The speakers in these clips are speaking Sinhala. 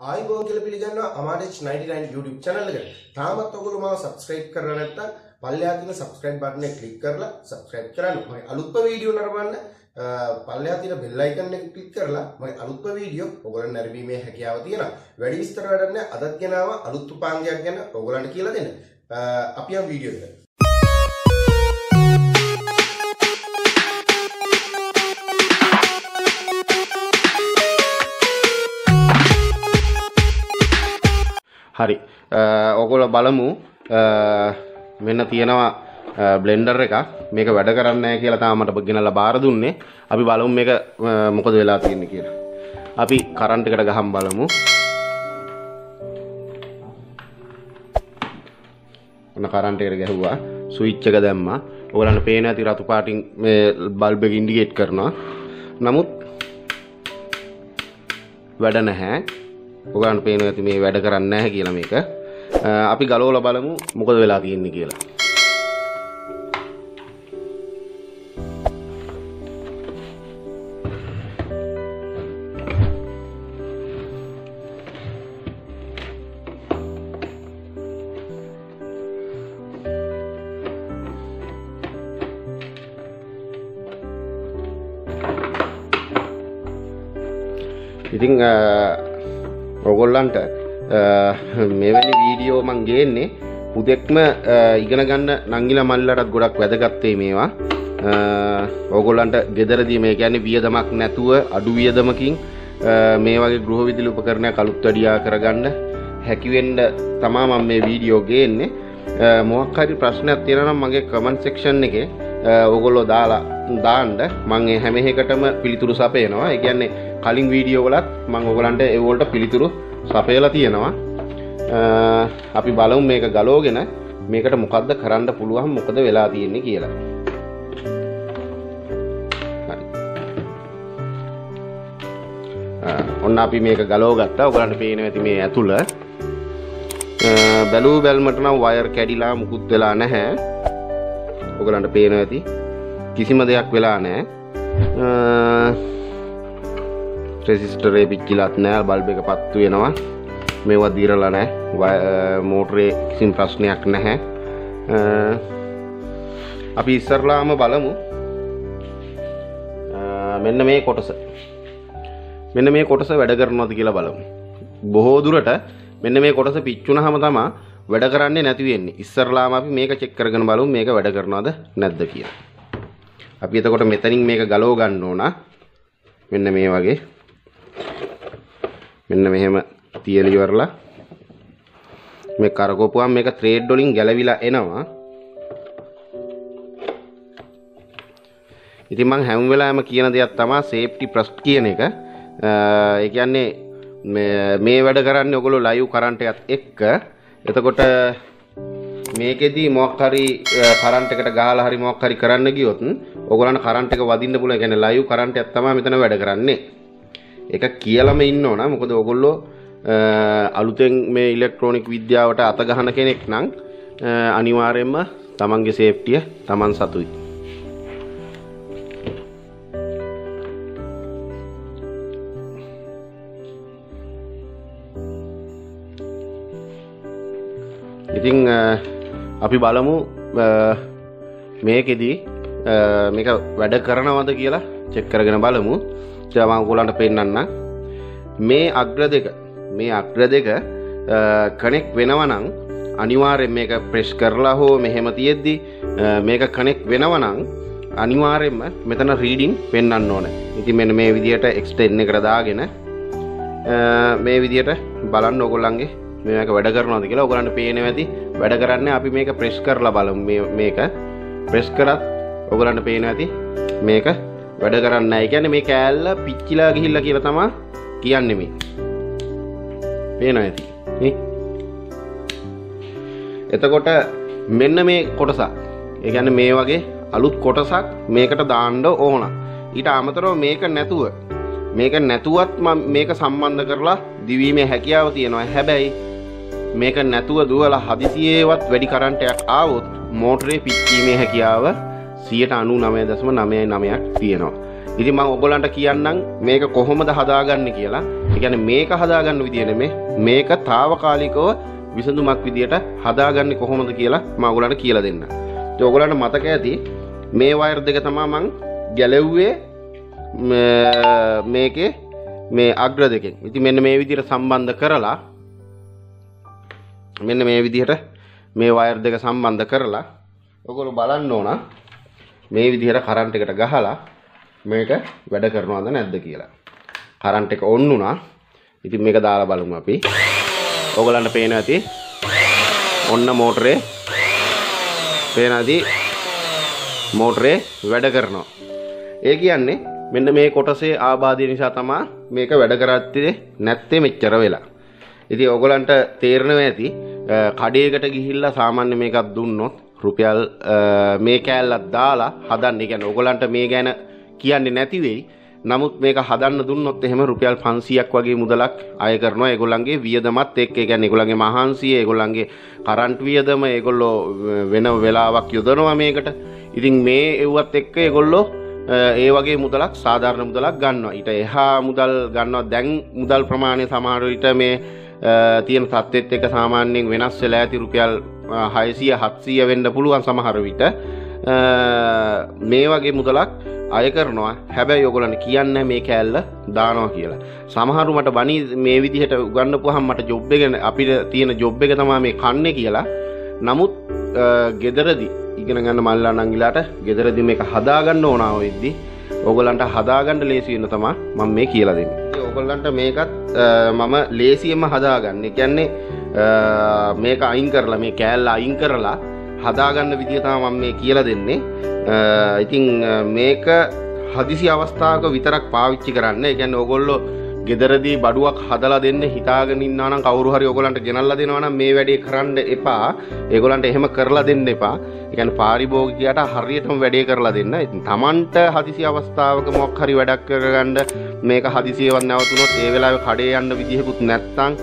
ආයිබෝන් කියලා පිළිගන්නවා අමාඩේච් 99 YouTube channel එකට. තාමත් ඔයගොල්ලෝ මාව subscribe කරලා නැත්නම් පල්ලෙහා තියෙන subscribe button එක click කරලා subscribe කරන්න. මගේ අලුත්ම වීඩියෝ නරඹන්න පල්ලෙහා තියෙන bell icon එක click කරලා මගේ අලුත්ම වීඩියෝ ඔයගොල්ලන් නැරඹීමේ හැකියාව තියෙනවා. වැඩි විස්තර වැඩක් නැහැ. අදත් ගෙනාව අලුත් උපාංගයක් ගැන ඔයගොල්ලන්ට කියලා දෙන්න. අපි යමු වීඩියෝ එකට. හරි ඔයගොල්ලෝ බලමු මෙන්න තියෙනවා බ්ලෙන්ඩර් එකක් මේක වැඩ කරන්නේ නැහැ කියලා තාම මට ගෙනල්ලා බාර දුන්නේ අපි බලමු මේක මොකද වෙලා තියෙන්නේ කියලා අපි කරන්ට් එකට ගහමු බලමු ඔන්න කරන්ට් එකට ගැහුවා ස්විච් එක දැම්මා ඔයගලන්ට පේන ඇති රතු පාටින් මේ බල්බ් එක ඉන්ඩිකේට් කරනවා නමුත් වැඩ නැහැ ඔයගලන්ට පේනවා ඇති මේ වැඩ කරන්නේ නැහැ කියලා මේක. අපි ගලවලා බලමු මොකද වෙලා තියෙන්නේ කියලා. ඉතින් ඔයගොල්ලන්ට මෙවැනි වීඩියෝ මං ගේන්නේ උදෙක්ම ඉගෙන ගන්න නංගිලා මල්ලටත් ගොඩක් වැදගත් මේවා. ඔයගොල්ලන්ට ගෙදරදී මේ කියන්නේ වියදමක් නැතුව අඩු වියදමකින් මේ වගේ ගෘහ විදුලි උපකරණයක් අලුත් වැඩියා කරගන්න හැකි වෙන්න තමයි මම මේ වීඩියෝ ගේන්නේ. මොකක් හරි ප්‍රශ්නයක් තියෙනවා නම් මගේ කමෙන්ට් සෙක්ෂන් එකේ ඔයගොල්ලෝ දාන්න මම හැම එකකටම පිළිතුරු සපයනවා. ඒ කියන්නේ කලින් වීඩියෝ වලත් මම ඔයගලන්ට ඒ වලට පිළිතුරු සපයලා තියෙනවා. අපි බලමු මේක ගලවගෙන මේකට මොකද්ද කරන්න පුළුවන් මොකද වෙලා තියෙන්නේ කියලා. හරි. ඔන්න අපි මේක ගලව ගත්තා. ඔයගලන්ට පේනවා ඇති මේ ඇතුළ බැලූ බැලමට නම් වයර් කැඩිලා මුකුත් වෙලා නැහැ. ඔයගලන්ට පේනවා ඇති කිසිම දෙයක් වෙලා නැහැ. රෙසිස්ටර් එක පිච්චිලත් නැහැ. බල්බ් එක පත්තු වෙනවා. මේවා දිරලා නැහැ. මෝටරේ කිසිම ප්‍රශ්නයක් නැහැ. අපි ඉස්සරලාම බලමු මෙන්න මේ කොටස. මෙන්න මේ කොටස වැඩ කරනවද කියලා බලමු. බොහෝ දුරට මෙන්න මේ කොටස පිච්චුනහම තමයි වැඩ කරන්නේ නැති වෙන්නේ. ඉස්සරලාම අපි මේක චෙක් කරගෙන බලමු මේක වැඩ කරනවද නැද්ද කියලා. අපි එතකොට මෙතනින් මේක ගලව ගන්න ඕන. මෙන්න මේ වගේ. මෙන්න මෙහෙම තියලා ඉවරලා මේ කරකවපුවම මේක ත්‍රෙඩ් වලින් ගැලවිලා එනවා. ඉතින් මම හැම වෙලාවෙම කියන දෙයක් තමයි සේෆ්ටි ෆස්ට් කියන එක. ඒ කියන්නේ මේ වැඩ කරන්නේ ඔයගොල්ලෝ ලයිව් කරන්ට් එකත් එක්ක. එතකොට මේකෙදී මොකක් හරි කරන්ට් එකට ගහලා හරි මොකක් හරි කරන්න ගියොත් ඔයගොල්ලන්ට කරන්ට් එක වදින්න පුළුවන්. ඒ කියන්නේ ලයිව් කරන්ට් එකක් තමයි මෙතන වැඩ කරන්නේ. ඒක කියලාම ඉන්න ඕන. මොකද ඔයගොල්ලෝ අලුතෙන් මේ ඉලෙක්ට්‍රොනික විද්‍යාවට අත ගහන කෙනෙක් නම් අනිවාර්යයෙන්ම තමන්ගේ සේෆ්ටිය තමන් සතුයි. ඉතින් අපි බලමු මේකෙදී මේක වැඩ කරනවද කියලා චෙක් කරගෙන බලමු. මම ඔයගොල්ලන්ට පෙන්නන්නම්. මේ අග්‍ර දෙක කනෙක්ට් වෙනවා නම් අනිවාර්යෙන් මේක ප්‍රෙස් කරලා හෝ මෙහෙම තියෙද්දි මේක කනෙක්ට් වෙනවා නම් අනිවාර්යෙන්ම මෙතන රීඩින් පෙන්වන්න ඕනේ. ඉතින් මෙන්න මේ විදියට එක්ස්ටෙන්ඩ් එකට දාගෙන මේ විදියට බලන්න ඔයගොල්ලන්ගේ මේක වැඩ කරනවද කියලා. ඔයගොල්ලන්ට පේනවා ඇති වැඩ කරන්නේ. අපි මේක ප්‍රෙස් කරලා බලමු. මේක ප්‍රෙස් කරත් ඔයගොල්ලන්ට පේනවා ඇති මේක වැඩ කරන්නේ නැහැ. ඒ කියන්නේ මේ කෑල්ල පිච්චිලා ගිහිල්ලා කියලා තමයි කියන්නේ මේ. පේනවා ඇති. එතකොට මෙන්න මේ කොටසක්. ඒ කියන්නේ මේ වගේ අලුත් කොටසක් මේකට දාන්න ඕන. ඊට අමතරව මේක නැතුවත් මම මේක සම්බන්ධ කරලා දිවීමේ හැකියාව තියෙනවා. හැබැයි මේක නැතුව දුවලා හදිසියෙවත් වැඩි කරන්ට් එකක් ආවොත් මෝටරේ පිච්චීමේ හැකියාව 99.99ක් තියෙනවා. ඉතින් මම ඔයගොල්ලන්ට කියන්නම් මේක කොහොමද හදාගන්නේ කියලා. ඒ කියන්නේ මේක හදාගන්න විදිය නෙමෙයි මේක తాවකාලිකව විසඳුමක් විදියට හදාගන්නේ කොහොමද කියලා මම ඔයගොල්ලන්ට කියලා දෙන්නම්. ඉතින් ඔයගොල්ලන්ට මතක ඇති මේ වයර් දෙක තමයි මම ගැලෙව්වේ මේකේ මේ අග්‍ර දෙකෙන්. ඉතින් මෙන්න මේ විදියට සම්බන්ධ කරලා මෙන්න මේ විදියට මේ වයර් දෙක සම්බන්ධ කරලා ඔයගොල්ලෝ බලන්න ඕන මේ විදියට කරන්ට් එකට ගහලා මේක වැඩ කරනවද නැද්ද කියලා. කරන්ට් එක ඔන් වුණා. ඉතින් මේක දාලා බලමු අපි. ඔයගොල්ලන්ට පේනවා ඇති. ඔන්න මෝටරේ පේනවා ඇති. මෝටරේ වැඩ කරනවා. ඒ කියන්නේ මෙන්න මේ කොටසේ ආබාධය නිසා තමයි මේක වැඩ කරත්තේ නැත්තේ මෙච්චර වෙලා. ඉතින් ඔයගොල්ලන්ට තේරෙනවා ඇති කඩේකට ගිහිල්ලා සාමාන්‍ය මේකක් දුන්නොත් රුපියල් මේ කෑල්ලක් දාලා හදන්න. ඒ කියන්නේ ඔයගොල්ලන්ට මේ ගැන කියන්නේ නැති වෙයි. නමුත් මේක හදන්න දුන්නොත් එහෙම රුපියල් 500ක් වගේ මුදලක් අය කරනවා. ඒගොල්ලන්ගේ වියදමත් එක්ක. ඒ කියන්නේ ඒගොල්ලන්ගේ මහන්සිය, ඒගොල්ලන්ගේ කරන්ට් වියදම, ඒගොල්ලෝ වෙන වෙලාවක් යොදනවා මේකට. ඉතින් මේ එව්වත් එක්ක ඒගොල්ලෝ ඒ වගේ මුදලක් සාධාරණ මුදලක් ගන්නවා. ඊට එහා මුදල් ගන්නවා. දැන් මුදල් ප්‍රමාණය සමහර විට මේ තියෙන තත්ත්වෙත් එක්ක සාමාන්‍යයෙන් වෙනස් වෙලා ඇති රුපියල් 600 700 වෙන්න පුළුවන් සමහර විට. මේ වගේ මුදලක් අය කරනවා. හැබැයි ඔයගොල්ලන් කියන්නේ මේ කෑල්ල දානවා කියලා. සමහරු මට බණී මේ විදිහට උගන්වපුවාම මට ජොබ් එක අපිට තියෙන ජොබ් එක තමයි මේ කන්නේ කියලා. නමුත් ගෙදරදී ඉගෙන ගන්න මල්ලා නංගිලාට ගෙදරදී මේක හදාගන්න ඕන වෙද්දි ඔයගොල්ලන්ට හදාගන්න ලේසි වෙන තමයි මම මේ කියලා දෙන්නේ. ඉතින් ඔයගොල්ලන්ට මේකත් මම ලේසියෙන්ම හදාගන්න. ඒ කියන්නේ මේක අයින් කරලා මේ කෑල්ල අයින් කරලා හදාගන්න විදිය තමයි මම මේ කියලා දෙන්නේ. ඉතින් මේක හදිසි අවස්ථාවක විතරක් පාවිච්චි කරන්න. ඒ කියන්නේ ඕගොල්ලෝ ගෙදරදී බඩුවක් හදලා දෙන්න හිතාගෙන ඉන්නවා නම් කවුරු හරි ඕගොල්ලන්ට ගෙනල්ලා දෙනවා නම් මේ වැඩේ කරන්න එපා. ඒගොල්ලන්ට එහෙම කරලා දෙන්න එපා. ඒ කියන්නේ පාරිභෝගිකයට හරියටම වැඩේ කරලා දෙන්න. ඉතින් Tamanට හදිසි අවස්ථාවක මොකක් හරි වැඩක් කරගන්න මේක හදිසියවත් නැවතුනොත් ඒ වෙලාවේ කඩේ යන්න විදිහකුත් නැත්තම්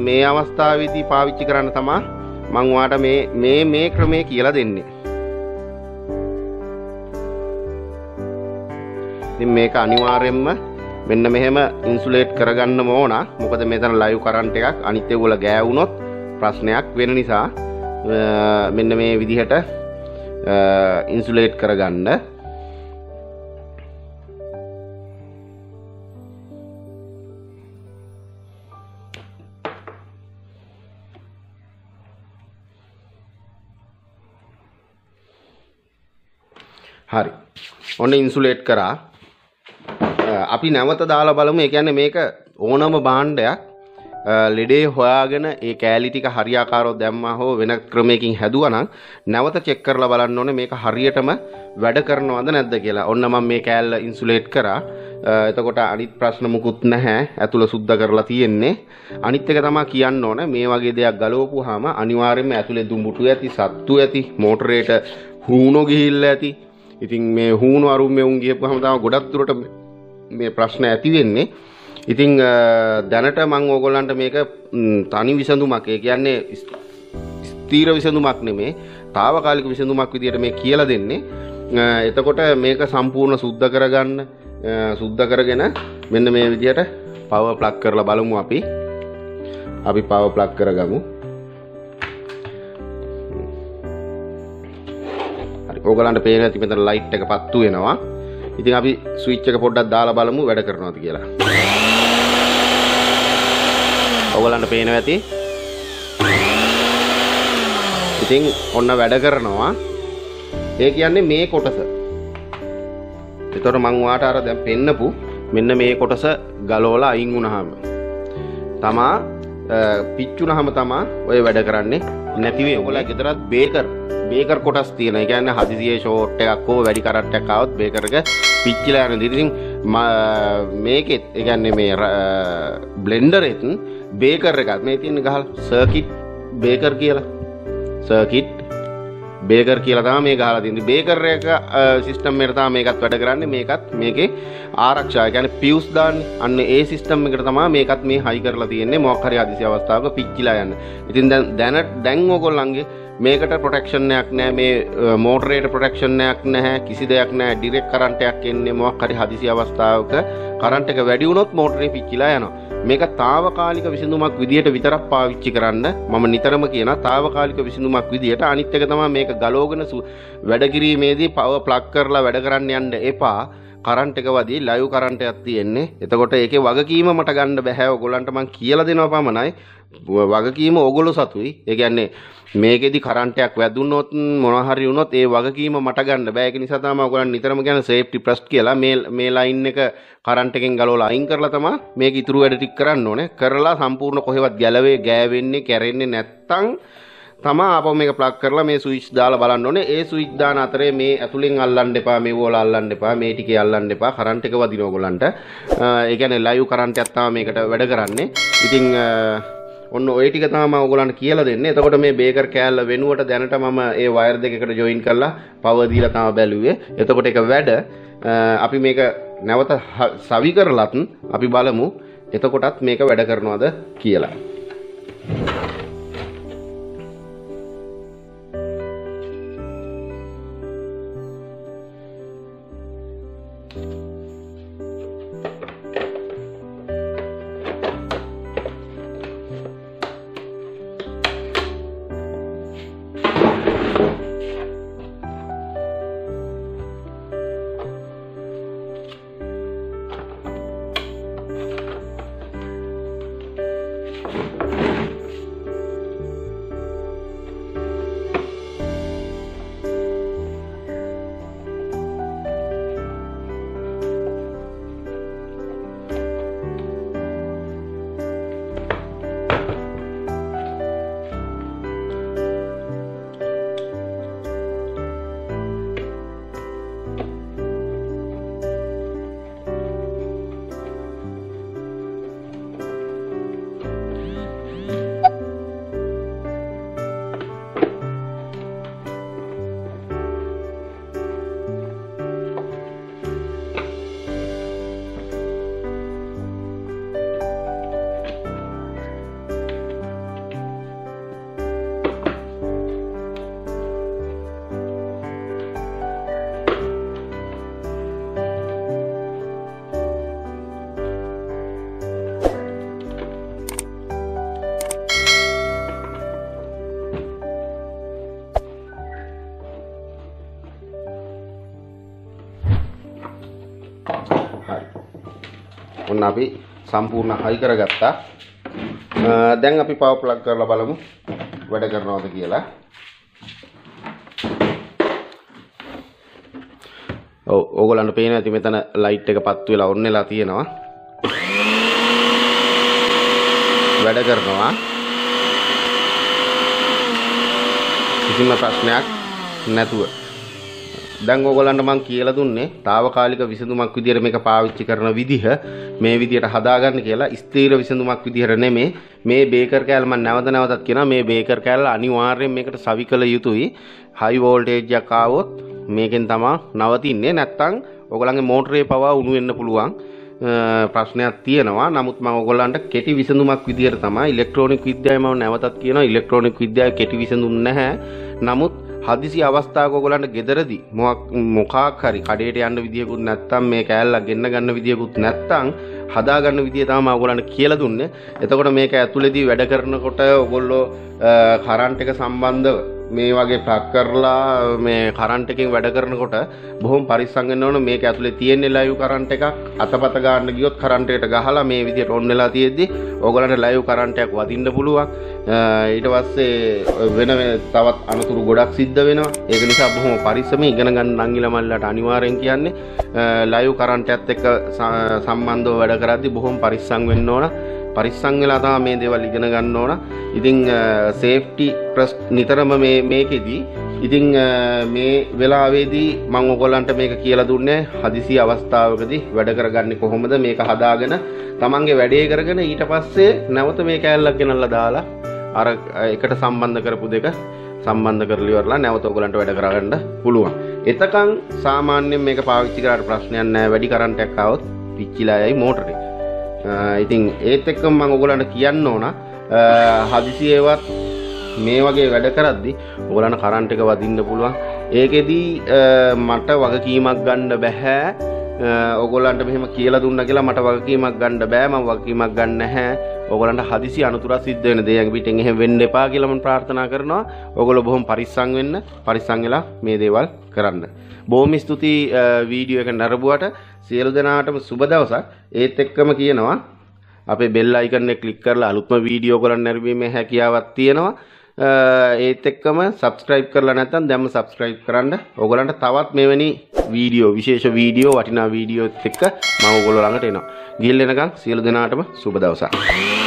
මේ අවස්ථාවේදී පාවිච්චි කරන්න තමයි මම ඔයාලට මේ ක්‍රමය කියලා දෙන්නේ. ඉතින් මේක අනිවාර්යයෙන්ම මෙන්න මෙහෙම ඉන්සුලේට් කරගන්නම ඕන. මොකද මෙතන ලයිව් කරන්ට් එකක් අනිත් ඒගොල්ල ගෑවුනොත් ප්‍රශ්නයක් වෙන නිසා මෙන්න මේ විදිහට ඉන්සුලේට් කරගන්න. හරි. ඔන්න ඉන්සුලේට් කරා. අපි නැවත දාලා බලමු. ඒ කියන්නේ මේක ඕනම භාණ්ඩයක් ලෙඩේ හොයාගෙන ඒ කෑලි ටික හරියාකාරව දැම්මා හෝ වෙන ක්‍රමයකින් හැදුවා නම් නැවත චෙක් කරලා බලන්න ඕනේ මේක හරියටම වැඩ කරනවද නැද්ද කියලා. ඔන්න මම මේ කෑල්ල ඉන්සුලේට් කරා. එතකොට අනිත් ප්‍රශ්න මුකුත් නැහැ. ඇතුළ සුද්ධ කරලා තියෙන්නේ. අනිත් එක තමයි කියන්න ඕනේ මේ වගේ දෙයක් ගලවපුවාම අනිවාර්යයෙන්ම ඇතුලේ දුඹුටු ඇති, සත්තු ඇති, මෝටරේට හූනෝ ගිහිල්ලා ඇති. ඉතින් මේ හූනෝ අරුම් මෙවුන් ගියපුවාම තමයි ගොඩක් දුරට මේ ප්‍රශ්න ඇති වෙන්නේ. ඉතින් දැනට මම ඕගොල්ලන්ට මේක තනි විසඳුමක්, ඒ කියන්නේ ස්ථීර විසඳුමක් නෙමේ, తాවකාලික විසඳුමක් විදියට මේ කියලා දෙන්නේ. එතකොට මේක සම්පූර්ණ සුද්ධ කරගන්න, සුද්ධ කරගෙන මෙන්න මේ විදියට පවර් ප්ලග් කරලා බලමු අපි. අපි පවර් ප්ලග් කරගමු. හරි. ඕගොල්ලන්ට පේනවා ඉතින් මෙතන ලයිට් එක පත්තු වෙනවා. ඉතින් අපි ස්විච් එක පොඩ්ඩක් දාලා බලමු වැඩ කරනවද කියලා. ඔයගොල්ලන්ට පේනවා ඇති. ඉතින් ඔන්න වැඩ කරනවා. ඒ කියන්නේ මේ කොටස. ඒතකොට මම ඔයාලට අර දැන් පෙන්නපු මෙන්න මේ කොටස ගලවලා අයින් වුණාම තමා පිච්චුනහම තමා ඔය වැඩ කරන්නේ නැති වෙයි. ඔයගොල්ලෝ ගෙදරත් බේකර් කොටස් තියෙන. ඒ කියන්නේ හදිසියේ ෂෝට් එකක් හෝ වැඩි කරන්ට් එකක් ආවොත් බේකර් එක පිච්චිලා යන. ඉතින් මේකෙත් ඒ කියන්නේ මේ බ්ලෙන්ඩරෙත් බේකර් එකක් මේ තියෙන ගහලා සර්කිට් බේකර් කියලා. සර්කිට් බේකර් කියලා තමයි මේ ගහලා තියෙන්නේ. බේකර් එක සිස්ටම් එකට තමයි මේකත් වැඩ කරන්නේ. මේකත් මේකේ ආරක්ෂා, ඒ කියන්නේ පියුස් දාන්නේ. අන්න ඒ සිස්ටම් එකට තමයි මේකත් මේ හයි කරලා තියෙන්නේ. මොකක් හරි හදිසි අවස්ථාවක පිච්චිලා යන්න. ඉතින් දැන් ඕගොල්ලන්ගේ මේකට ප්‍රොටෙක්ෂන් එකක් නැහැ. මේ මෝටරේට ප්‍රොටෙක්ෂන් එකක් නැහැ. කිසි දෙයක් නැහැ. ඩිරෙක්ට් කරන්ට් එකක් එන්නේ මොකක් හරි හදිසි අවස්ථාවක කරන්ට් එක වැඩි වුණොත් මෝටරේ පිච්චිලා යනවා. මේක తాවකාලික විසඳුමක් විදියට විතරක් පාවිච්චි කරන්න මම නිතරම කියනවා. తాවකාලික විසඳුමක් විදියට. අනිත් එක තමයි මේක ගලවගෙන වැඩ කිරීමේදී පවර් ප්ලග් කරලා වැඩ කරන්න යන්න එපා. කරන්ට් එක වදී ලයිව් කරන්ට් එකක් තියෙන්නේ. එතකොට ඒකේ වගකීම මට ගන්න බෑ. ඔයගොල්ලන්ට මම කියලා දෙනවා පමණයි. වගකීම ඕගොල්ලෝ සතුයි. ඒ කියන්නේ මේකෙදි කරන්ට් එකක් වැදුනොත් මොනවා හරි වුණොත් ඒ වගකීම මට ගන්න බෑ. ඒක නිසා තමයි ඔයගොල්ලන් නිතරම කියන සේෆ්ටි ෆස්ට් කියලා මේ ලයින් එක කරන්ට් එකෙන් ගලවලා අයින් කරලා තමයි මේක ඉතුරු වැඩ ටික කරන්න ඕනේ. කරලා සම්පූර්ණ කොහෙවත් ගෑවෙන්නේ කැරෙන්නේ නැත්තම් තමා ආපහු මේක ප්ලග් කරලා මේ ස්විච් දාලා බලන්න ඕනේ. ඒ ස්විච් දාන අතරේ මේ ඇතුලෙන් අල්ලන්න එපා, මේ වෝල අල්ලන්න එපා, මේ ටිකේ අල්ලන්න එපා. කරන්ට් එක වදින ඕගොල්ලන්ට. ඒ කියන්නේ ලයිව් කරන්ට් එකක් තමයි මේකට වැඩ කරන්නේ. ඉතින් ඔන්න ඔය ටික තමයි මම ඔයගොල්ලන්ට කියලා දෙන්නේ. එතකොට මේ බේකර් කෑල්ල වෙනුවට දැනට මම ඒ වයර් දෙකකට ජොයින් කරලා පවර් දීලා තමයි බැලුවේ. එතකොට ඒක වැඩ. අපි මේක නැවත සවි කරලත් අපි බලමු එතකොටත් මේක වැඩ කරනවද කියලා. ඔන්න අපි සම්පූර්ණ හයි කරගත්තා. දැන් අපි පවර් ප්ලග් කරලා බලමු වැඩ කරනවද කියලා. ඔව් ඕගොල්ලන්ට පේනවා ඇති මෙතන ලයිට් එක පත්තු වෙලා ඔන් වෙලා තියෙනවා. වැඩ කරනවා. කිසිම ප්‍රශ්නයක් නැතුව. දැන් ඕගොල්ලන්ට මම කියලා දුන්නේ తాවකාලික විසඳුමක් විදියට මේක පාවිච්චි කරන විදිහ මේ විදියට හදාගන්න කියලා. ස්ථීර විසඳුමක් විදියට නෙමෙයි. මේ බේකර් කෑල්ල මම නැවතත් කියනවා මේ බේකර් කෑල්ල අනිවාර්යෙන් මේකට සවි කළ යුතුයි. හයි වෝල්ටේජ් එකක් ආවොත් මේකෙන් තමයි නවතින්නේ. නැත්තම් ඕගොල්ලන්ගේ මෝටරේ පවා උණු වෙන්න පුළුවන් ප්‍රශ්නයක් තියෙනවා. නමුත් මම ඕගොල්ලන්ට කෙටි විසඳුමක් විදියට තමයි ඉලෙක්ට්‍රොනික විද්‍යාවේ මම නැවතත් කියනවා ඉලෙක්ට්‍රොනික විද්‍යාවේ කෙටි විසඳුම් නැහැ. නමුත් හදිසි අවස්ථාවක ඔයගොල්ලන්ට ගෙදරදී මොකක් හරි කඩේට යන්න විදියකුත් නැත්තම් මේ කෑල්ලක් ගෙන්න ගන්න විදියකුත් නැත්තම් හදා ගන්න විදිය තමයි ඔයගොල්ලන්ට කියලා දුන්නේ. එතකොට මේක ඇතුළේදී වැඩ කරනකොට ඔයගොල්ලෝ කරන්ට් එක සම්බන්ධව මේ වගේ ප්ලග් කරලා මේ කරන්ට් එකෙන් වැඩ කරනකොට බොහොම පරිස්සම් වෙන්න ඕන. මේක ඇතුලේ තියෙන්නේ ලයිව් කරන්ට් එකක්. අතපත ගන්න ගියොත් කරන්ට් එකට ගහලා මේ විදියට ඔන් වෙලා තියෙද්දි ඕගොල්ලන්ට ලයිව් කරන්ට් එකක් වදින්න පුළුවන්. ඊට පස්සේ වෙන තවත් අනතුරු ගොඩක් සිද්ධ වෙනවා. ඒක නිසා බොහොම පරිස්සමෙන් ඉගෙන ගන්න නංගිලා මල්ලට අනිවාර්යෙන් කියන්නේ ලයිව් කරන්ට් එකත් එක්ක සම්බන්ධව වැඩ කරද්දි බොහොම පරිස්සම් වෙන්න ඕන. පරිස්සම් වෙලා තමයි මේ දේවල් ඉගෙන ගන්න ඕන. ඉතින් සේෆ්ටි ෆස්ට් නිතරම මේකෙදී ඉතින් මේ වෙලාවේදී මම ඔයගොල්ලන්ට මේක කියලා දුන්නේ හදිසි අවස්ථාවකදී වැඩ කරගන්නේ කොහොමද මේක හදාගෙන තමන්ගේ වැඩේ කරගෙන ඊට පස්සේ නැවත මේ කෑල්ලක් ගෙනල්ලා දාලා අර එකට සම්බන්ධ කරපු දෙක සම්බන්ධ කරලා ඉවරලා නැවත ඔයගොල්ලන්ට වැඩ කරගන්න පුළුවන්. එතකන් සාමාන්‍යයෙන් මේක පාවිච්චි කරාට ප්‍රශ්නයක් නැහැ. වැඩි කරන්ට් එකක් ආවොත් පිච්චිලා යයි මෝටරේ. ඉතින් ඒත් එක්කම මම ඔයගොල්ලන්ට කියන්න ඕන හදිසියෙවත් මේ වගේ වැඩ කරද්දි ඔයගලන්ට කරන්ට් එක වදින්න පුළුවන්. ඒකෙදී මට වගකීමක් ගන්න බෑ. ඔයගලන්ට මෙහෙම කියලා දුන්නා කියලා මට වගකීමක් ගන්න බෑ. මම වගකීමක් ගන්න නැහැ. ඔයගලන්ට හදිසි අනතුරක් සිද්ධ වෙන දෙයක් පිටින් එහෙම වෙන්න එපා කියලා මම ප්‍රාර්ථනා කරනවා. ඔයගොල්ලෝ බොහොම පරිස්සම් වෙන්න. පරිස්සම් වෙලා මේ දේවල් කරන්න. බොහොම ස්තුතියි වීඩියෝ එක නරඹුවට. සියලු දෙනාටම සුබ දවසක්. ඒත් එක්කම කියනවා අපේ බෙල් අයිකන් එක ක්ලික් කරලා අලුත්ම වීඩියෝ ඔයගලන් නැරඹීමේ හැකියාවක් තියෙනවා. ඒත් එක්කම subscribe කරලා නැත්නම් දැම්ම subscribe කරන්න. ඔයගලන්ට තවත් මෙවැනි වීඩියෝ විශේෂ වීඩියෝ වටිනා වීඩියෝත් එක්ක මම ඔයගොල්ලෝ ළඟට එනවා. ගිහින් එනකන් සියලු දෙනාටම සුබ දවසක්.